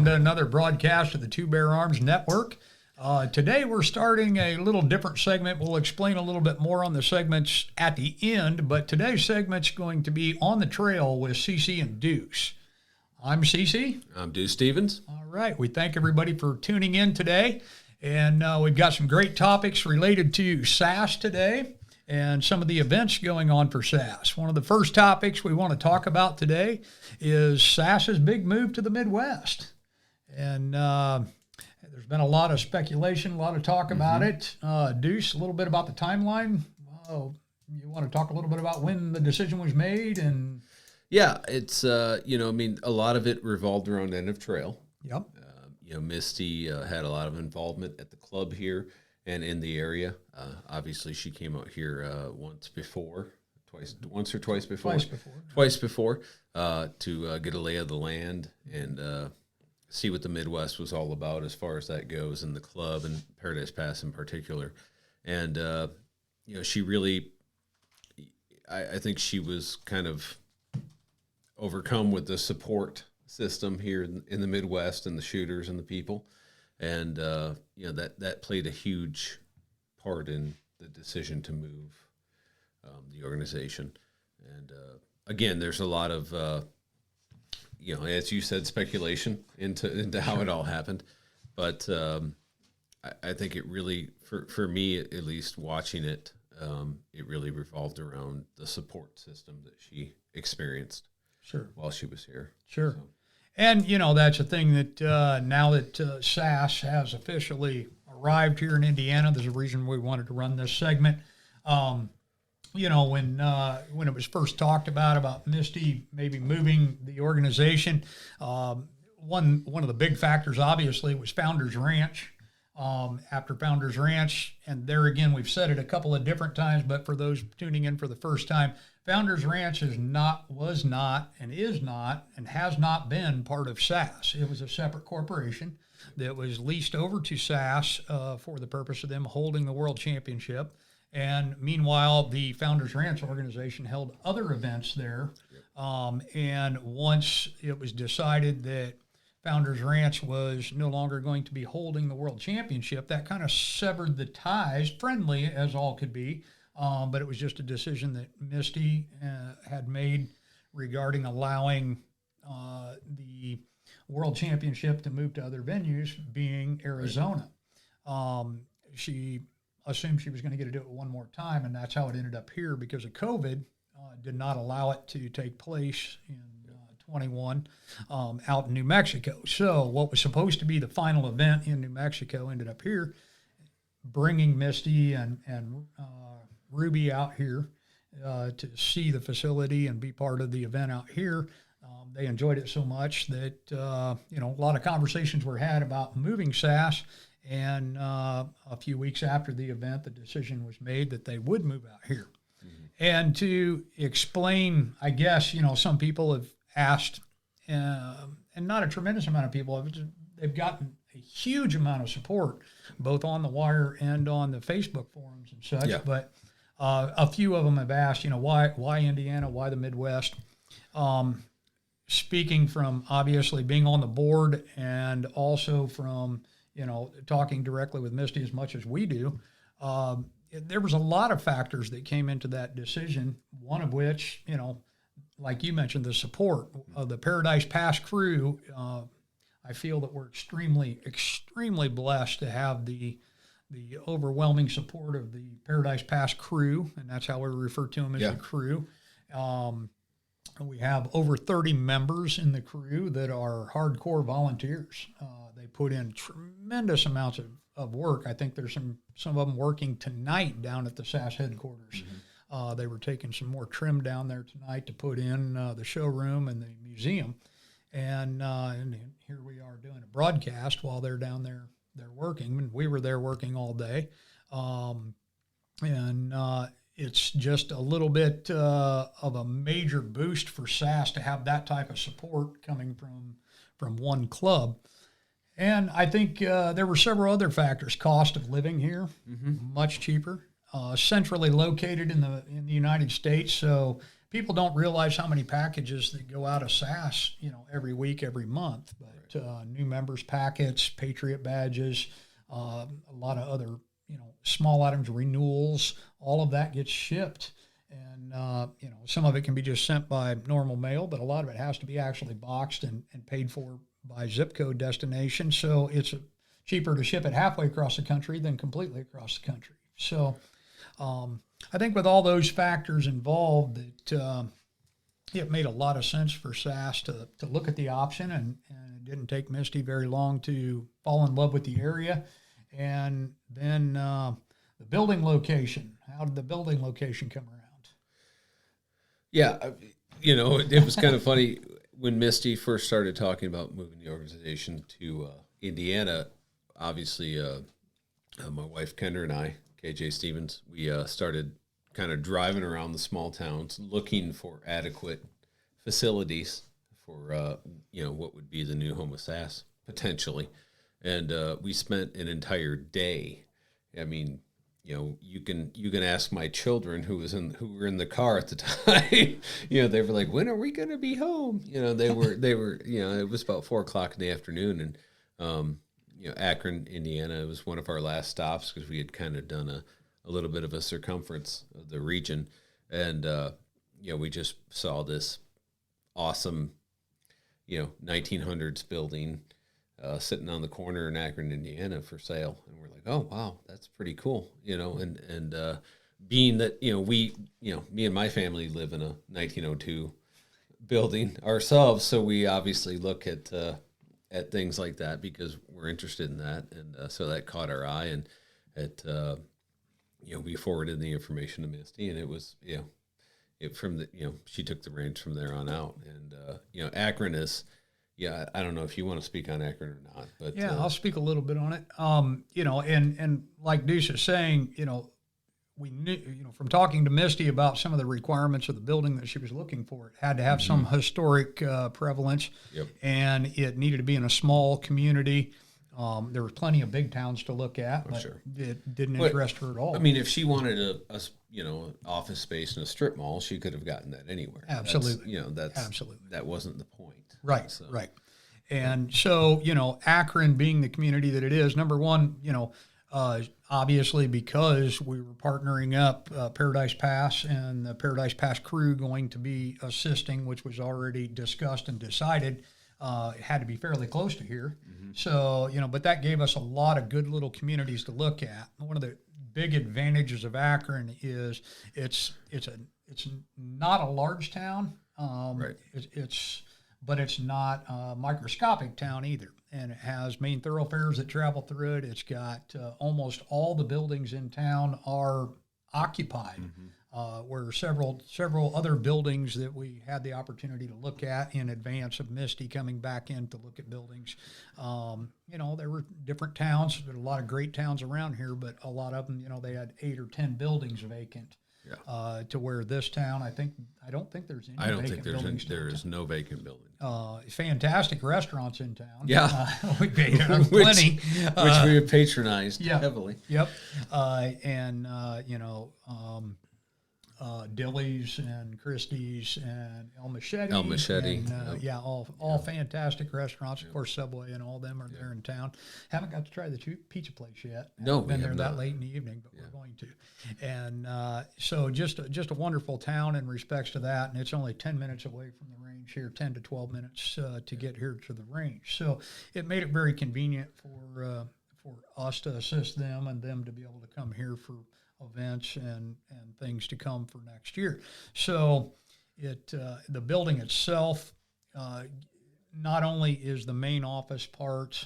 welcome to another broadcast of the Two Bear Arms Network. Today we're starting a little different segment. We'll explain a little bit more on the segments at the end, but today's segment's going to be On the Trail with CC and Deuce. I'm CC. I'm Deuce Stevens. All right. We thank everybody for tuning in today, and we've got some great topics related to SASS today and some of the events going on for SASS. One of the first topics we want to talk about today is SASS's big move to the Midwest. And there's been a lot of speculation, a lot of talk about it. Deuce, a little bit about the timeline. You want to talk a little bit about when the decision was made? And yeah, it's, a lot of it revolved around End of Trail. Yep. Misty had a lot of involvement at the club here and in the area. Obviously, she came out here once or twice before to get a lay of the land and see what the Midwest was all about as far as that goes, in the club and Paradise Pass in particular. And she really, I think she was kind of overcome with the support system here in the Midwest and the shooters and the people. And, that played a huge part in the decision to move the organization. And, again, there's a lot of, as you said, speculation into how it all happened. But I think it really, for me at least, watching it, it really revolved around the support system that she experienced while she was here. Sure. So. And, that's a thing that now that SASS has officially arrived here in Indiana, there's a reason we wanted to run this segment. When it was first talked about Misty maybe moving the organization, one of the big factors, obviously, was Founders Ranch. After Founders Ranch, and there again, we've said it a couple of different times, but for those tuning in for the first time, Founders Ranch was not, and has not been part of SASS. It was a separate corporation that was leased over to SASS for the purpose of them holding the World Championship. And meanwhile, the Founders Ranch organization held other events there. And once it was decided that Founders Ranch was no longer going to be holding the World Championship, that kind of severed the ties, friendly as all could be. But it was just a decision that Misty had made regarding allowing the World Championship to move to other venues, being Arizona. She assumed she was going to get to do it one more time, and that's how it ended up here because of COVID. Did not allow it to take place in 21 out in New Mexico. So what was supposed to be the final event in New Mexico ended up here, bringing Misty and Ruby out here to see the facility and be part of the event out here. They enjoyed it so much that, a lot of conversations were had about moving SASS. And a few weeks after the event, the decision was made that they would move out here. Mm-hmm. And to explain, I guess, some people have asked, and not a tremendous amount of people, they've gotten a huge amount of support, both on the wire and on the Facebook forums and such. Yeah. But a few of them have asked, why Indiana, why the Midwest? Speaking from obviously being on the board and also from, talking directly with Misty as much as we do, there was a lot of factors that came into that decision, one of which, like you mentioned, the support of the Paradise Pass crew. I feel that we're extremely, extremely blessed to have the overwhelming support of the Paradise Pass crew, and that's how we refer to them as the crew. We have over 30 members in the crew that are hardcore volunteers. They put in tremendous amounts of work. I think there's some of them working tonight down at the SASS headquarters. Mm-hmm. They were taking some more trim down there tonight to put in the showroom and the museum. And here we are doing a broadcast while they're down there. They're working, and we were there working all day. It's just a little bit of a major boost for SASS to have that type of support coming from one club. And I think there were several other factors. Cost of living here, much cheaper. Centrally located in the United States, so people don't realize how many packages that go out of SASS, every week, every month. But new members packets, Patriot badges, a lot of other, small items, renewals, all of that gets shipped. And, some of it can be just sent by normal mail, but a lot of it has to be actually boxed and paid for by zip code destination. So it's cheaper to ship it halfway across the country than completely across the country. So I think with all those factors involved, that it made a lot of sense for SASS to look at the option, and it didn't take Misty very long to fall in love with the area. And then the building location. How did the building location come around? Yeah, it was kind of funny when Misty first started talking about moving the organization to Indiana. Obviously, my wife Kendra and I, KJ Stevens, we started kind of driving around the small towns looking for adequate facilities for what would be the new home of SASS potentially, and we spent an entire day. I mean, you can ask my children who were in the car at the time. They were like, when are we going to be home? They were it was about 4:00 in the afternoon, and Akron, Indiana was one of our last stops because we had kind of done a little bit of a circumference of the region, and we just saw this awesome 1900s building sitting on the corner in Akron, Indiana for sale. And we're like, oh, wow, that's pretty cool. And being that, me and my family live in a 1902 building ourselves. So we obviously look at things like that because we're interested in that. And so that caught our eye, and we forwarded the information to Misty, and it was, she took the reins from there on out. And, Akron is, yeah, I don't know if you want to speak on Akron or not, but yeah, I'll speak a little bit on it. And like Deuce is saying, we knew, from talking to Misty about some of the requirements of the building that she was looking for, it had to have some historic prevalence, Yep. and it needed to be in a small community. There were plenty of big towns to look at, but sure. it didn't interest her at all. I mean, if she wanted a office space in a strip mall, she could have gotten that anywhere. Absolutely. Absolutely. That wasn't the point. Right, So. right. And so, Akron being the community that it is, number one, obviously because we were partnering up Paradise Pass and the Paradise Pass crew going to be assisting, which was already discussed and decided, it had to be fairly close to here. Mm-hmm. So, but that gave us a lot of good little communities to look at. One of the big advantages of Akron is it's not a large town. Right. But it's not a microscopic town either. And it has main thoroughfares that travel through it. It's got almost all the buildings in town are occupied, where several other buildings that we had the opportunity to look at in advance of Misty coming back in to look at buildings. There were different towns. There were a lot of great towns around here, but a lot of them, they had 8 or 10 buildings vacant. Yeah. To where this town, I don't think there's any. I don't think there is no vacant building. Fantastic restaurants in town. Yeah, we paid plenty, which we have patronized heavily. Yep, Dilly's and Christie's and El Machete. And, yep. all fantastic restaurants. Of course, Subway and all them are there in town. Haven't got to try the pizza place yet. No, been there that late in the evening, but we're going to. And so just a wonderful town in respects to that. And it's only 10 minutes away from the range here, 10 to 12 minutes to get here to the range. So it made it very convenient for us to assist them and them to be able to come here for events and things to come for next year. So the building itself, not only is the main office part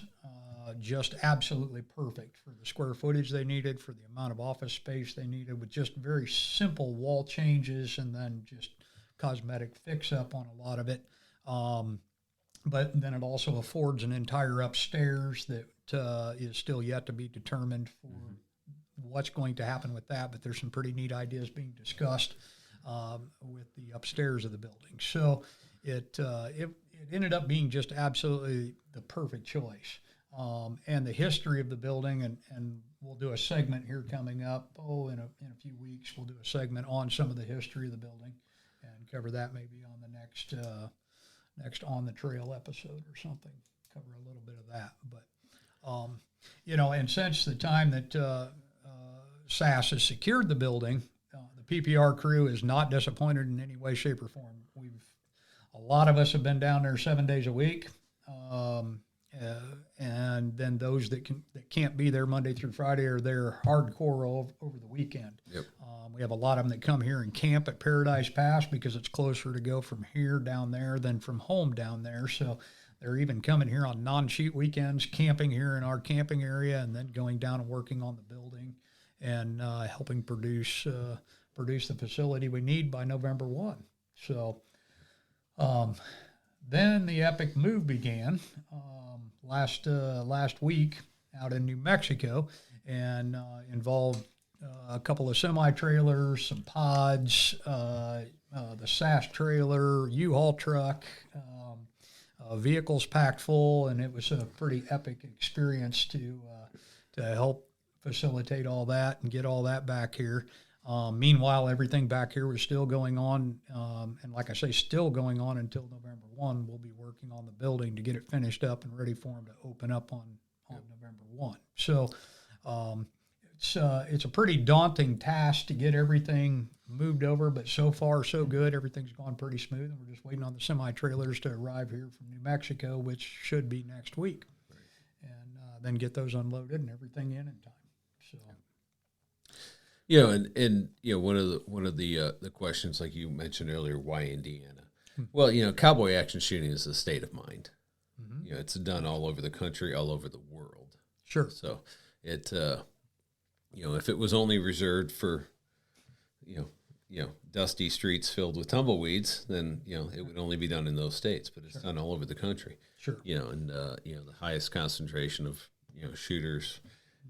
just absolutely perfect for the square footage they needed, for the amount of office space they needed, with just very simple wall changes and then just cosmetic fix-up on a lot of it. But then it also affords an entire upstairs that is still yet to be determined for what's going to happen with that, but there's some pretty neat ideas being discussed with the upstairs of the building. So it ended up being just absolutely the perfect choice. And the history of the building, and we'll do a segment here coming up. In a few weeks, we'll do a segment on some of the history of the building and cover that maybe on the next On the Trail episode or something. cover a little bit of that. But, and since the time that SASS has secured the building, the PPR crew is not disappointed in any way, shape, or form. A lot of us have been down there 7 days a week. And then those that can't be there Monday through Friday are there hardcore over the weekend. Yep. We have a lot of them that come here and camp at Paradise Pass because it's closer to go from here down there than from home down there. So they're even coming here on non-shoot weekends, camping here in our camping area, and then going down and working on the building and helping produce the facility we need by November 1. So then the epic move began last week out in New Mexico, and involved a couple of semi-trailers, some pods, the SASS trailer, U-Haul truck, vehicles packed full, and it was a pretty epic experience to help facilitate all that and get all that back here. Meanwhile, everything back here was still going on, and like I say, still going on until November 1. We'll be working on the building to get it finished up and ready for them to open up on November 1. So it's a pretty daunting task to get everything moved over, but so far so good. Everything's gone pretty smooth, and we're just waiting on the semi-trailers to arrive here from New Mexico, which should be next week, and then get those unloaded and everything in time. So. One of the questions, like you mentioned earlier, why Indiana? Well, cowboy action shooting is a state of mind. Mm-hmm. It's done all over the country, all over the world. Sure. So it, if it was only reserved for, dusty streets filled with tumbleweeds, then it would only be done in those states. But it's done all over the country. Sure. The highest concentration of shooters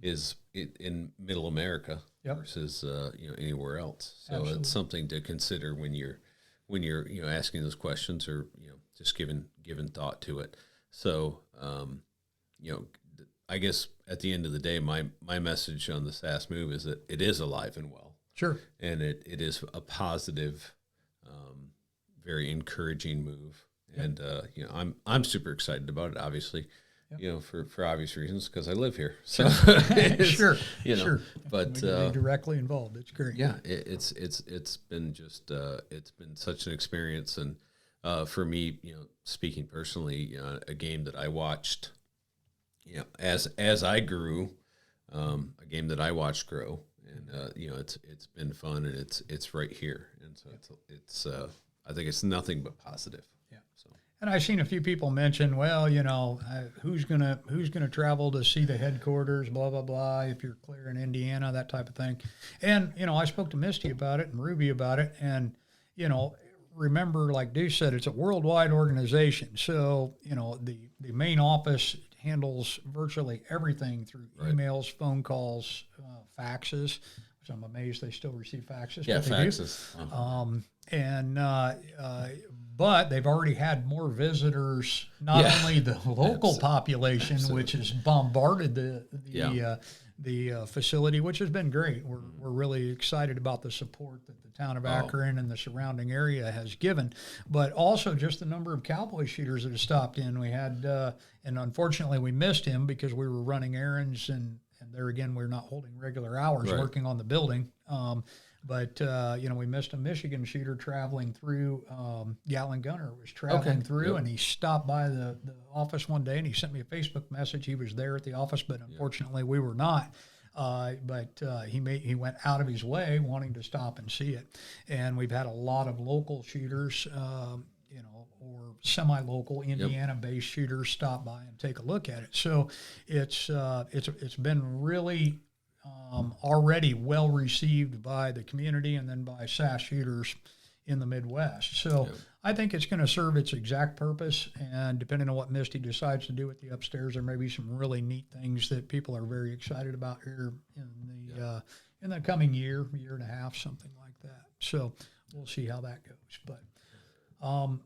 is in Middle America. Yep. Versus anywhere else. So Absolutely. It's something to consider when you're asking those questions or just giving thought to it. So I guess at the end of the day, my message on the SASS move is that it is alive and well. Sure. And it is a positive, very encouraging move. Yep. And I'm super excited about it. Obviously. Yep. For obvious reasons, because I live here. So sure. But directly involved. It's great. Yeah, it's been just it's been such an experience, and for me, speaking personally, a game that I watched, as I grew, a game that I watched grow, and it's been fun, and it's right here, and so it's I think it's nothing but positive. And I've seen a few people mention, well, who's gonna travel to see the headquarters, blah blah blah. If you're clear in Indiana, that type of thing. And I spoke to Misty about it and Ruby about it, and remember, like Deuce said, it's a worldwide organization. So the main office handles virtually everything through emails, phone calls, faxes. Which I'm amazed they still receive faxes. Yeah, faxes. But they've already had more visitors, not only the local population, which has bombarded the facility, which has been great. We're really excited about the support that the town of Akron and the surrounding area has given, but also just the number of cowboy shooters that have stopped in. We had, and unfortunately we missed him because we were running errands, and there again, we're not holding regular hours working on the building. But we missed a Michigan shooter traveling through. Gallon Gunner was traveling through, and he stopped by the office one day, and he sent me a Facebook message. He was there at the office, but unfortunately we were not. But he went out of his way wanting to stop and see it. And we've had a lot of local shooters, or semi-local Indiana-based shooters stop by and take a look at it. So it's been really already well received by the community and then by SASS shooters in the Midwest. So I think it's going to serve its exact purpose, and depending on what Misty decides to do with the upstairs, there may be some really neat things that people are very excited about here in the coming year and a half, something like that. So we'll see how that goes. But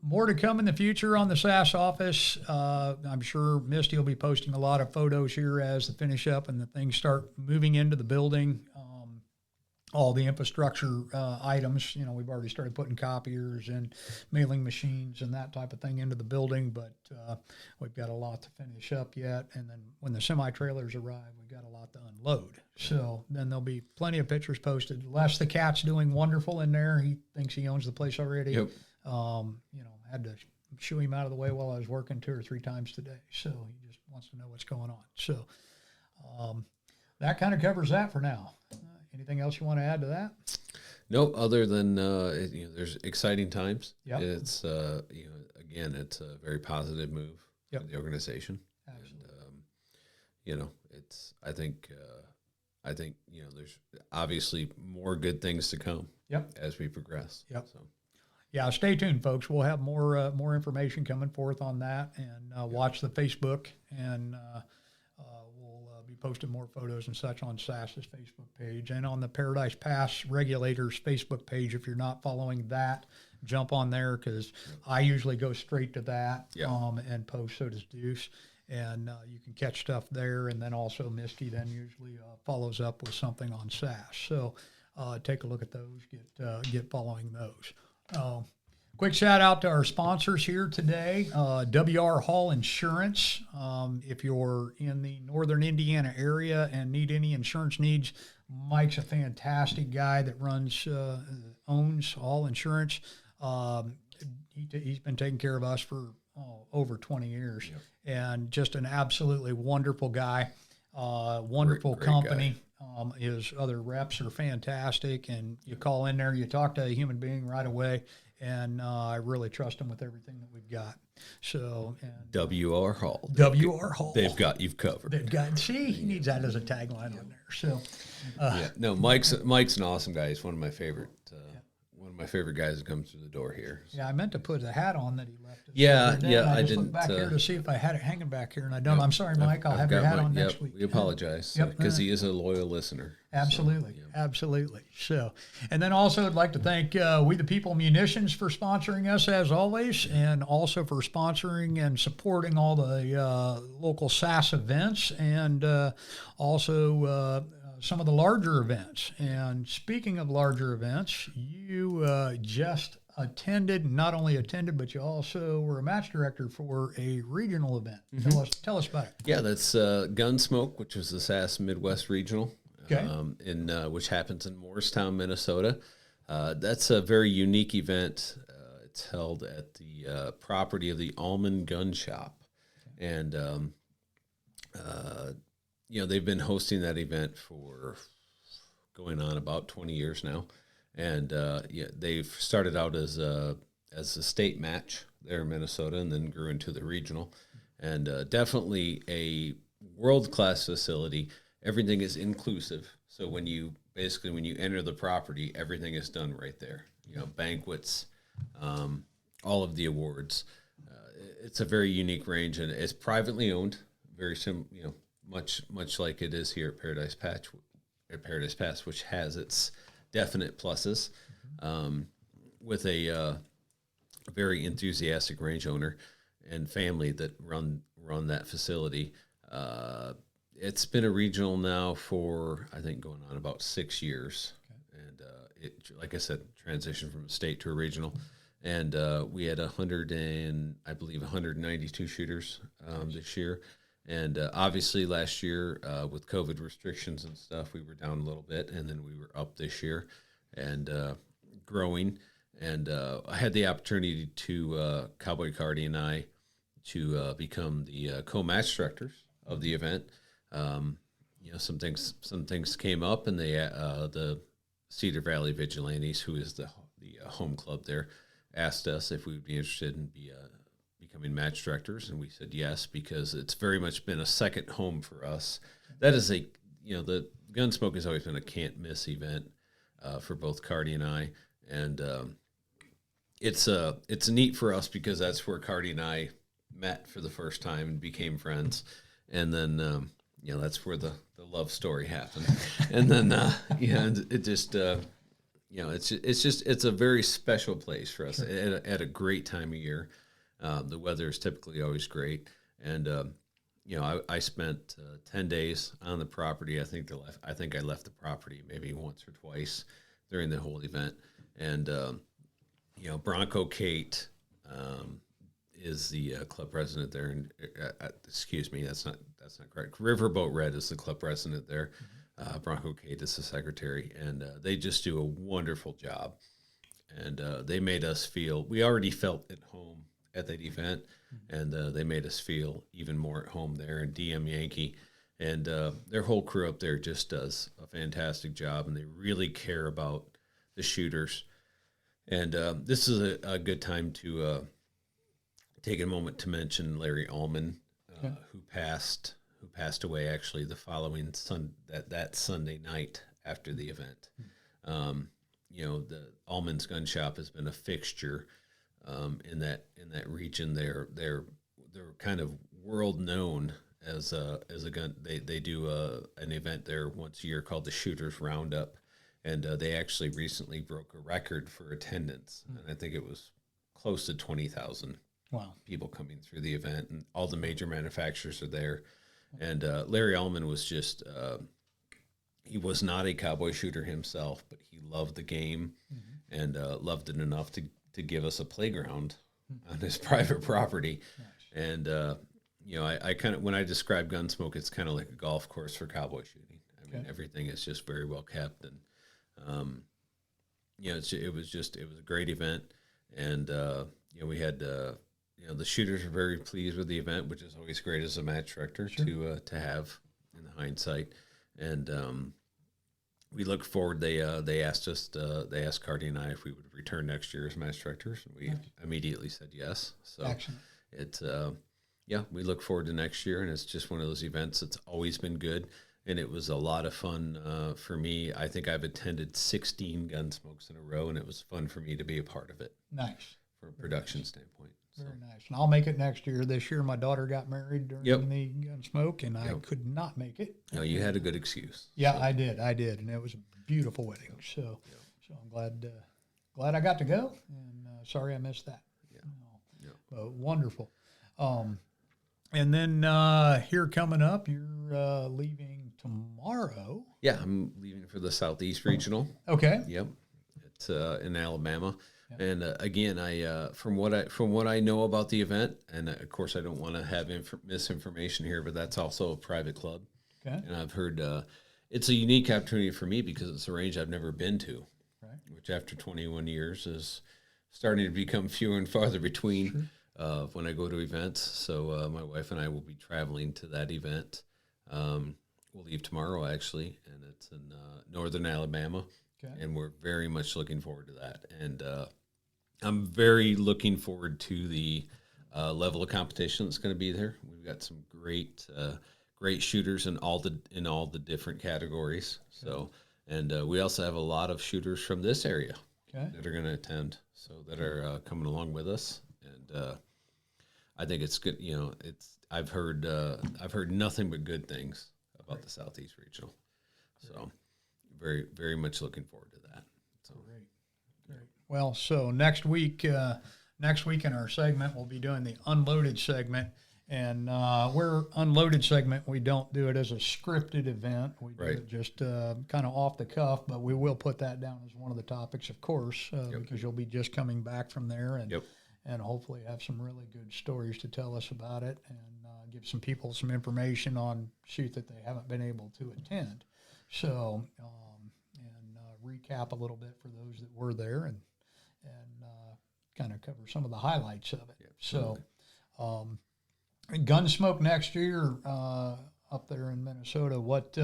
more to come in the future on the SASS office. I'm sure Misty will be posting a lot of photos here as the finish up and the things start moving into the building. all the infrastructure items. You know, we've already started putting copiers and mailing machines and that type of thing into the building, but we've got a lot to finish up yet. And then when the semi-trailers arrive, we've got a lot to unload. So then there'll be plenty of pictures posted. Les the cat's doing wonderful in there. He thinks he owns the place already. Yep. You know, had to shoo him out of the way while I was working 2 or 3 times today. So he just wants to know what's going on. So that kind of covers that for now. Anything else you want to add to that? No, other than you know, there's exciting times. Yep. It's you know, again, it's a very positive move Yep. for the organization. Absolutely. And you know, it's I think you know, there's obviously more good things to come. Yep. As we progress. Yep. So. Yeah, stay tuned, folks. We'll have more information coming forth on that, and watch the Facebook, and we'll be posting more photos and such on SASS's Facebook page and on the Paradise Pass Regulators Facebook page. If you're not following that, jump on there, because I usually go straight to that and post. So does Deuce, and you can catch stuff there. And then also Misty then usually follows up with something on SASS. So take a look at those. Get following those. Quick shout out to our sponsors here today, WR Hall Insurance. If you're in the northern Indiana area and need any insurance needs, Mike's a fantastic guy that owns Hall Insurance. He's been taking care of us for over 20 years, and just an absolutely wonderful guy, wonderful Great company. guy. His other reps are fantastic, and you call in there, you talk to a human being right away, and I really trust him with everything that we've got. So, and WR Hall. WR Hall. They've got you've covered. They've got, see, he needs that as a tagline on there. So, No, Mike's an awesome guy. He's one of my favorite guys that comes through the door here. yeah, I meant to put a hat on that he left. us Yeah, the other day, yeah, and I just didn't, looked back here to see if I had it hanging back here, and I don't. Yep. I'm sorry, Mike. I'll have your got hat on Yep, next week. we apologize Yep. because he is a loyal listener. Absolutely. So, yeah. Absolutely. So, and then also I'd like to thank We the People Munitions for sponsoring us as always, and also for sponsoring and supporting all the local SASS events, and also some of the larger events. And speaking of larger events, you just not only attended, but you also were a match director for a regional event. Tell us about it. Yeah, that's Gunsmoke, which is the SASS Midwest Regional, Okay. which happens in Morristown, Minnesota. That's a very unique event. It's held at the property of the Allman Gun Shop, and you know, they've been hosting that event for going on about 20 years now. And yeah, they've started out as a state match there in Minnesota, and then grew into the regional. And definitely a world-class facility. Everything is inclusive. So when you enter the property, everything is done right there. You know, banquets, all of the awards. It's a very unique range, and it's privately owned. Very much like it is here at Paradise Pass, which has its definite pluses, with a very enthusiastic range owner and family that run that facility. It's been a regional now for, I think, going on about 6 years. Okay. And it, like I said, transitioned from a state to a regional. And we had 192 shooters this year. And obviously last year with COVID restrictions and stuff, we were down a little bit, and then we were up this year and growing. And I had the opportunity to, Cowboy Cardi and I, to become the co-match directors of the event. You know, some things came up, and the Cedar Valley Vigilantes, who is the home club there, asked us if we would be interested in becoming match directors, and we said yes, because it's very much been a second home for us. That is the Gunsmoke has always been a can't miss event for both Cardi and I, and it's neat for us because that's where Cardi and I met for the first time and became friends, and then that's where the love story happened, and then it just it's a very special place for us. Sure. at a great time of year. The weather is typically always great, and I spent 10 days on the property. I think I left the property maybe once or twice during the whole event. And, Bronco Kate is the club president there. And excuse me, that's not correct. Riverboat Red is the club president there. Bronco Kate is the secretary. And they just do a wonderful job. And they made us feel, we already felt at home at that event, and they made us feel even more at home there. And DM Yankee and their whole crew up there just does a fantastic job, and they really care about the shooters. And this is a good time to take a moment to mention Larry Allman, who passed away actually the following that Sunday night after the event. The Allman's Gun Shop has been a fixture in that region. They're kind of world known as a gun. They do an event there once a year called the Shooters Roundup, and they actually recently broke a record for attendance, and I think it was close to 20,000 people coming through the event, and all the major manufacturers are there. And Larry Allman was just he was not a cowboy shooter himself, but he loved the game and loved it enough to give us a playground on his private property. Nice. And, I kind of, when I describe Gunsmoke, it's kind of like a golf course for cowboy shooting. I mean, everything is just very well kept. And, it was a great event. And, we had, the shooters were very pleased with the event, which is always great as a match director to have in hindsight. And we look forward. They asked Cardi and I if we would return next year as match directors, and we immediately said yes. So it's we look forward to next year, and it's just one of those events that's always been good, and it was a lot of fun for me. I think I've attended 16 Gunsmokes in a row, and it was fun for me to be a part of it. Nice. From a production standpoint. Very nice. And I'll make it next year. This year, my daughter got married during the Gunsmoke, and I could not make it. No, you had a good excuse. Yeah, so. I did, and it was a beautiful wedding. So I'm glad I got to go, and sorry I missed that. But wonderful. And then here coming up, you're leaving tomorrow. Yeah, I'm leaving for the Southeast Regional. Okay. Yep, it's in Alabama. And again, from what I know about the event, and of course I don't want to have misinformation here, but that's also a private club. Okay. And I've heard it's a unique opportunity for me because it's a range I've never been to, which after 21 years is starting to become fewer and farther between when I go to events. So my wife and I will be traveling to that event. We'll leave tomorrow actually, and it's in northern Alabama. Okay. And we're very much looking forward to that. And I'm very looking forward to the level of competition that's going to be there. We've got some great shooters in all the different categories. Okay. So, and we also have a lot of shooters from this area that are going to attend, so that are coming along with us. And I think it's good. I've heard nothing but good things about the Southeast Regional. So. Very, very much looking forward to that. So. Great. Well, so next week in our segment, we'll be doing the unloaded segment. And we're unloaded segment. We don't do it as a scripted event. We do it just kind of off the cuff, but we will put that down as one of the topics, of course, because you'll be just coming back from there and hopefully have some really good stories to tell us about it and give some people some information on shoot that they haven't been able to attend. So, recap a little bit for those that were there and kind of cover some of the highlights of it. So, Gunsmoke next year up there in Minnesota. What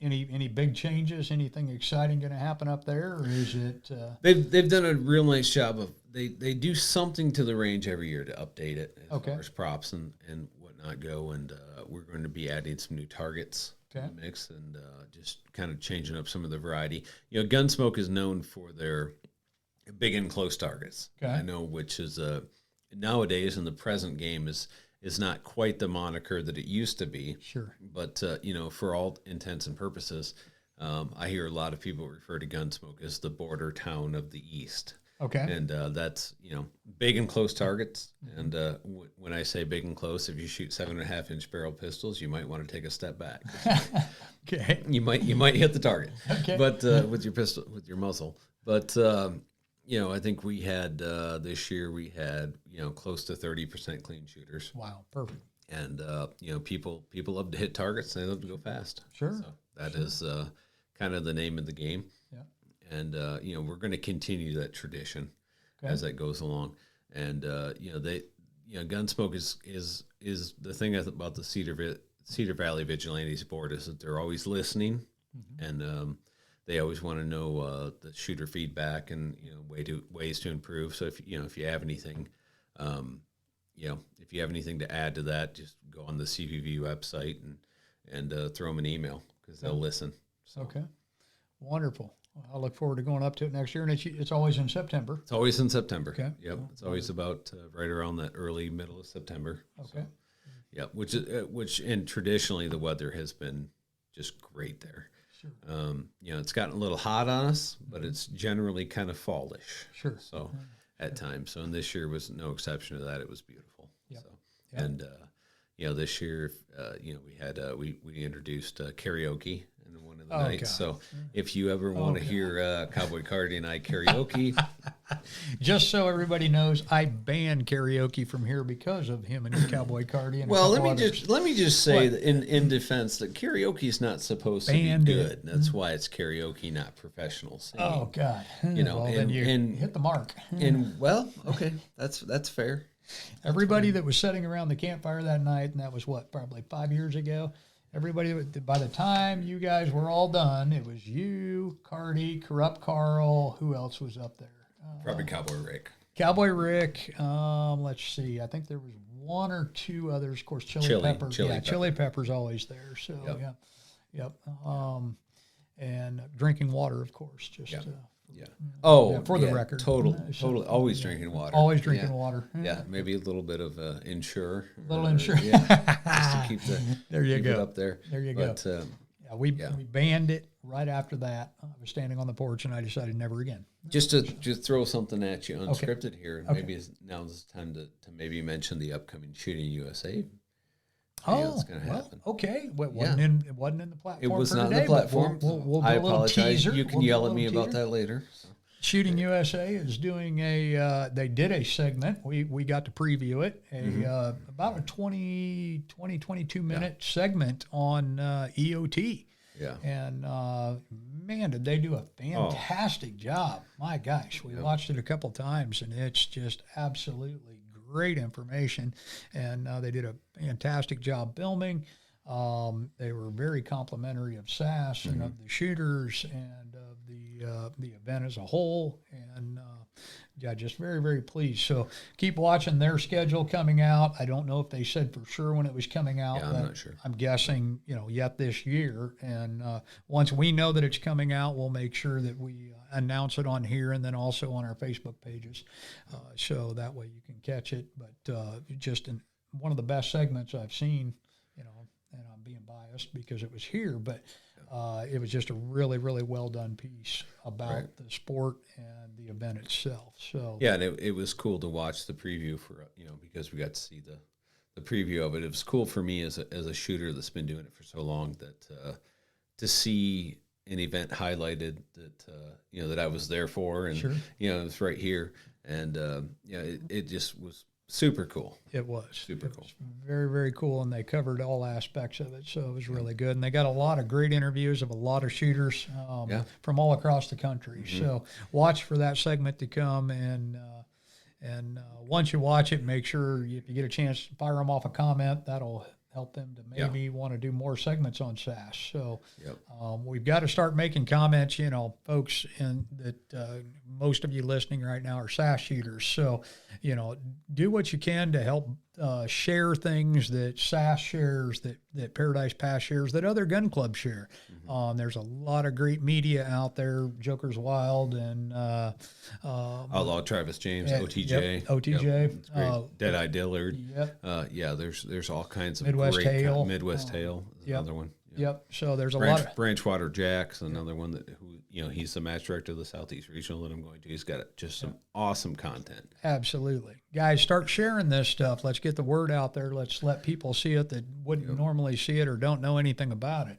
any big changes? Anything exciting going to happen up there, or is it? They've done a real nice job of they do something to the range every year to update it as far as props and whatnot go, and we're going to be adding some new targets. The mix and just kind of changing up some of the variety. Gunsmoke is known for their big and close targets. I know, which is nowadays in the present game is not quite the moniker that it used to be. Sure. But for all intents and purposes, I hear a lot of people refer to Gunsmoke as the border town of the East. Okay. And that's, big and close targets. And when I say big and close, if you shoot 7.5-inch barrel pistols, you might want to take a step back. Okay. You might hit the target, Okay. but with your pistol, with your muzzle. But I think we had this year we had close to 30% clean shooters. Wow. Perfect. And people love to hit targets. And they love to go fast. Sure. So that is kind of the name of the game. Yeah. And we're going to continue that tradition as that goes along. And Gunsmoke is the thing about the Cedar Valley Vigilantes board is that they're always listening, and they always want to know the shooter feedback and ways to improve. So if you have anything, if you have anything to add to that, just go on the CVV website and throw them an email because they'll listen. So. Okay. Wonderful. I look forward to going up to it next year, and it's always in September. It's always in September. Okay. Yep. It's always about right around that early middle of September. Okay. So, yeah. Which and traditionally the weather has been just great there. Sure. It's gotten a little hot on us, but it's generally kind of fallish. Sure. So at times. So and this year was no exception to that. It was beautiful. Yep. So Yep. and this year we had we introduced karaoke. One of the nights. God. So if you ever want to hear Cowboy Cardi and I karaoke, just so everybody knows, I banned karaoke from here because of him and Cowboy Cardi. And well, let me just say that in defense that karaoke is not supposed to be good. That's why it's karaoke, not professional singing. Oh God, then you hit the mark. And okay, that's fair. Everybody that was sitting around the campfire that night, and that was probably 5 years ago. Everybody, by the time you guys were all done, it was you, Cardi, Corrupt Carl. Who else was up there? Probably Cowboy Rick. Cowboy Rick. Let's see. I think there was one or two others. Of course, Chili Pepper. Chili Pepper's always there. So yep. And drinking water, of course. Just for the record. Totally. Always drinking water. Always drinking water. Yeah, maybe a little bit of Ensure. A little Ensure. Just to keep it up there. There you go. We banned it right after that. I was standing on the porch and I decided never again. Just to throw something at you unscripted here. Maybe now's the time to maybe mention the upcoming Shooting USA. It's going to happen. Okay. It wasn't in the platform. It was for not today, in the platform. We'll do I a little apologize. teaser. You can yell at me about that later. So. Shooting USA is doing they did a segment. We got to preview it, about a 22 minute segment on EOT. Yeah. And man, did they do a fantastic job. My gosh, we watched it a couple times, and it's just absolutely great information. And they did a fantastic job filming. They were very complimentary of SASS and of the shooters and of the event as a whole. And just very, very pleased. So keep watching their schedule coming out. I don't know if they said for sure when it was coming out. Yeah, I'm not sure. I'm guessing, yet this year. And once we know that it's coming out, we'll make sure that we announce it on here and then also on our Facebook pages. So that way you can catch it. But just one of the best segments I've seen, and I'm being biased because it was here, but it was just a really, really well done piece about the sport and the event itself. So yeah, and it was cool to watch the preview for because we got to see the preview of it. It was cool for me as a shooter that's been doing it for so long that to see an event highlighted that that I was there for, and it was right here, and it just was super cool. It was super cool. Very, very cool, and they covered all aspects of it, so it was really good. And they got a lot of great interviews of a lot of shooters from all across the country. So watch for that segment to come, and once you watch it, make sure if you get a chance to fire them off a comment. That'll help them to maybe want to do more segments on SASS. So we've got to start making comments, folks, and that most of you listening right now are SASS shooters. So, do what you can to help share things that SASS shares, that Paradise Pass shares, that other gun clubs share. There's a lot of great media out there, Joker's Wild and Outlaw Travis James, OTJ. OTJ. It's great. Dead-Eye Dillard. There's all kinds of Midwest great Hail. Midwest Hail is another one. Yep. So there's a lot of Branchwater Jack's another one he's the match director of the Southeast Regional that I'm going to. He's got just some awesome content. Absolutely. Guys, start sharing this stuff. Let's get the word out there. Let's let people see it that wouldn't normally see it or don't know anything about it.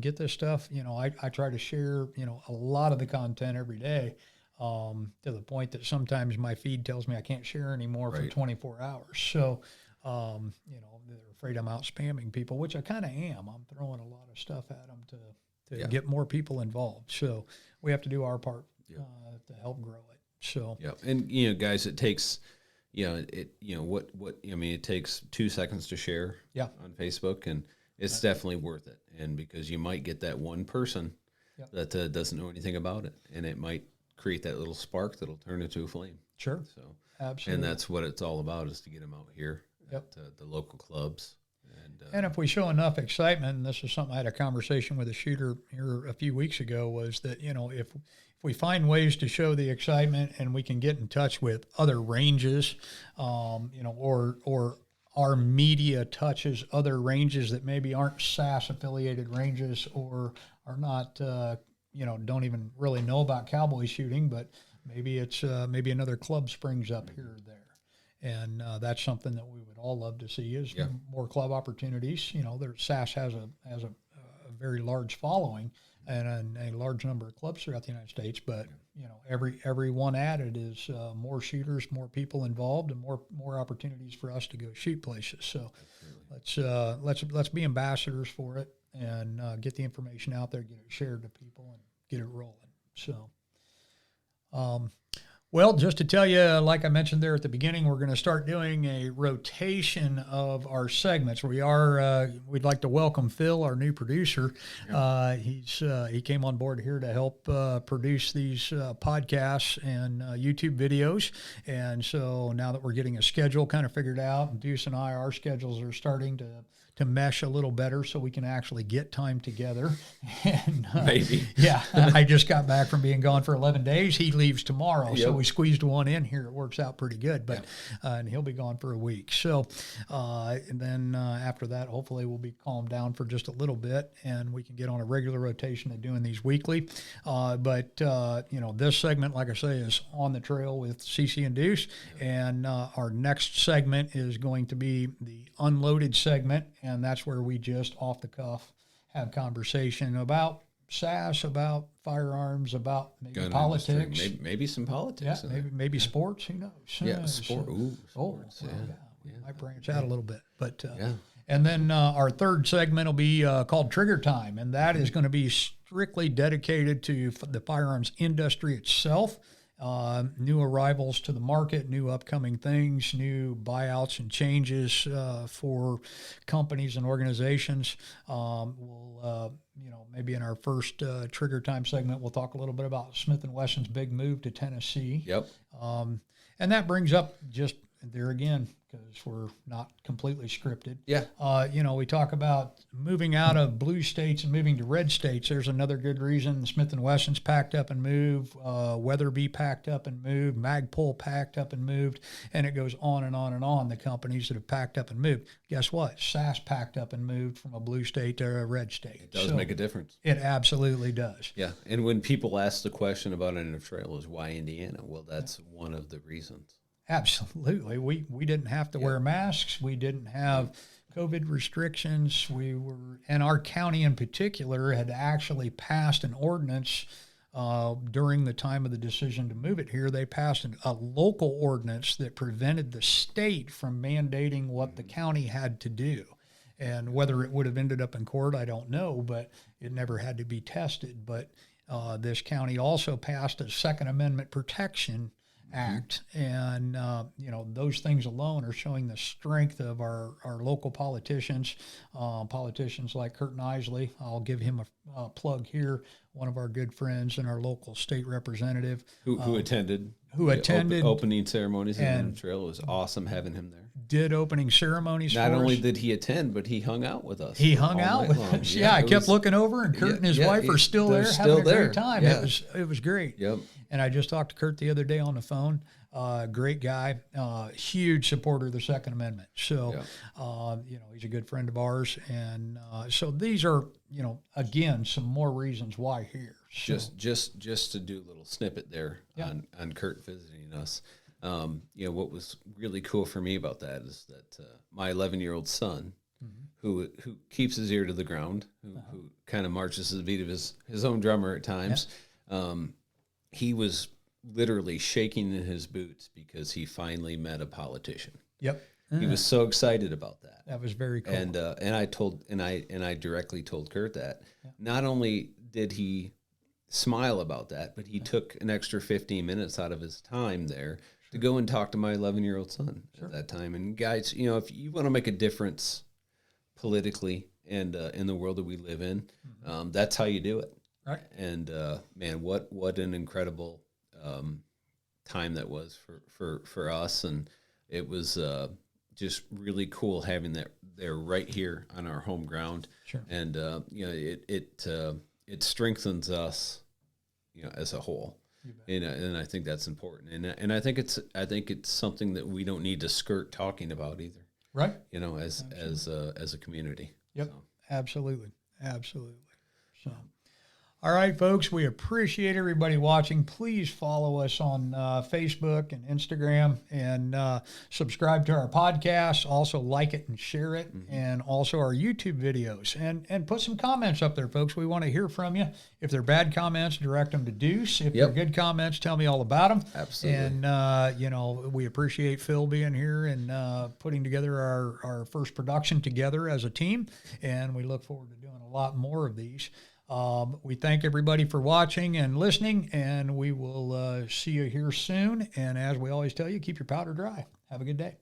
Get this stuff. I try to share, a lot of the content every day, to the point that sometimes my feed tells me I can't share anymore for 24 hours. So, they're afraid I'm out spamming people, which I kind of am. I'm throwing a lot of stuff at them to get more people involved. So we have to do our part to help grow it. So, and guys, it takes, it takes 2 seconds to share on Facebook, and it's definitely worth it. And because you might get that one person that doesn't know anything about it, and it might create that little spark that'll turn into a flame. Sure. So, absolutely. And that's what it's all about, is to get them out here at the local clubs. And if we show enough excitement, and this is something I had a conversation with a shooter here a few weeks ago, was that, if we find ways to show the excitement and we can get in touch with other ranges, or our media touches other ranges that maybe aren't SAS affiliated ranges or are not, don't even really know about cowboy shooting, but maybe it's maybe another club springs up here or there. And that's something that we would all love to see is more club opportunities. SAS has a very large following and a large number of clubs throughout the United States. But every one added is more shooters, more people involved, and more opportunities for us to go shoot places. So let's be ambassadors for it and get the information out there, get it shared to people, and get it rolling. So. Well, just to tell you, like I mentioned there at the beginning, we're going to start doing a rotation of our segments. We'd like to welcome Phil, our new producer. He came on board here to help produce these podcasts and YouTube videos. And so now that we're getting a schedule kind of figured out, and Deuce and I, our schedules are starting to mesh a little better so we can actually get time together. And maybe. I just got back from being gone for 11 days. He leaves tomorrow. So we squeezed one in here. It works out pretty good, but and he'll be gone for a week. So and then after that, hopefully we'll be calmed down for just a little bit and we can get on a regular rotation of doing these weekly. But this segment, like I say, is On the Trail with CC and Deuce. And our next segment is going to be the Unloaded segment. And that's where we just off the cuff have conversation about SAS, about firearms, about maybe gun politics. Industry. Maybe some politics. Yeah, maybe sports. Who knows? Sport. Sports. We might branch out a little bit. But and then our third segment will be called Trigger Time, and that is going to be strictly dedicated to the firearms industry itself. New arrivals to the market, new upcoming things, new buyouts and changes for companies and organizations. We'll, maybe in our first Trigger Time segment, we'll talk a little bit about Smith & Wesson's big move to Tennessee. And that brings up just there again, because we're not completely scripted. We talk about moving out of blue states and moving to red states. There's another good reason. Smith & Wesson's packed up and moved. Weatherby packed up and moved. Magpul packed up and moved. And it goes on and on and on, the companies that have packed up and moved. Guess what? SAS packed up and moved from a blue state to a red state. It does make a difference. It absolutely does. Yeah. And when people ask the question about end of trail is why Indiana? Well, that's one of the reasons. Absolutely. We didn't have to wear masks. We didn't have COVID restrictions. And our county in particular had actually passed an ordinance during the time of the decision to move it here. They passed a local ordinance that prevented the state from mandating what the county had to do. And whether it would have ended up in court, I don't know, but it never had to be tested. But this county also passed a Second Amendment protection Act, and those things alone are showing the strength of our local politicians. Politicians like Curtin Isley, I'll give him a plug here, one of our good friends and our local state representative who attended opening ceremonies in the trail. It was awesome having him there. Did opening ceremonies. Not only did he attend, but he hung out with us. He hung out with us. Yeah, I kept looking over, and Kurt and his wife are still there having a great time. It was great. Yep. And I just talked to Kurt the other day on the phone. great guy, huge supporter of the Second Amendment. So, he's a good friend of ours. And so these are, again, some more reasons why here. So, Just to do a little snippet there on Kurt visiting us. What was really cool for me about that is that my 11-year-old son, who keeps his ear to the ground, who kind of marches to the beat of his own drummer at times, he was literally shaking in his boots because he finally met a politician. Yep. He was so excited about that. That was very cool. And I directly told Kurt that. Not only did he smile about that, but he took an extra 15 minutes out of his time there to go and talk to my 11-year-old son at that time. And guys, if you want to make a difference politically and in the world that we live in, that's how you do it. Right. And man, what an incredible time that was for us. And it was just really cool having that there right here on our home ground. Sure. And it strengthens us, as a whole. And I think that's important. And I think it's something that we don't need to skirt talking about either. Right. As a community. Yep. So. Absolutely. So, all right, folks, we appreciate everybody watching. Please follow us on Facebook and Instagram, and subscribe to our podcast. Also like it and share it, and also our YouTube videos. And put some comments up there, folks. We want to hear from you. If they're bad comments, direct them to Deuce. If they're good comments, tell me all about them. Absolutely. And, we appreciate Phil being here and putting together our first production together as a team. And we look forward to doing a lot more of these. We thank everybody for watching and listening, and we will see you here soon. And as we always tell you, keep your powder dry. Have a good day.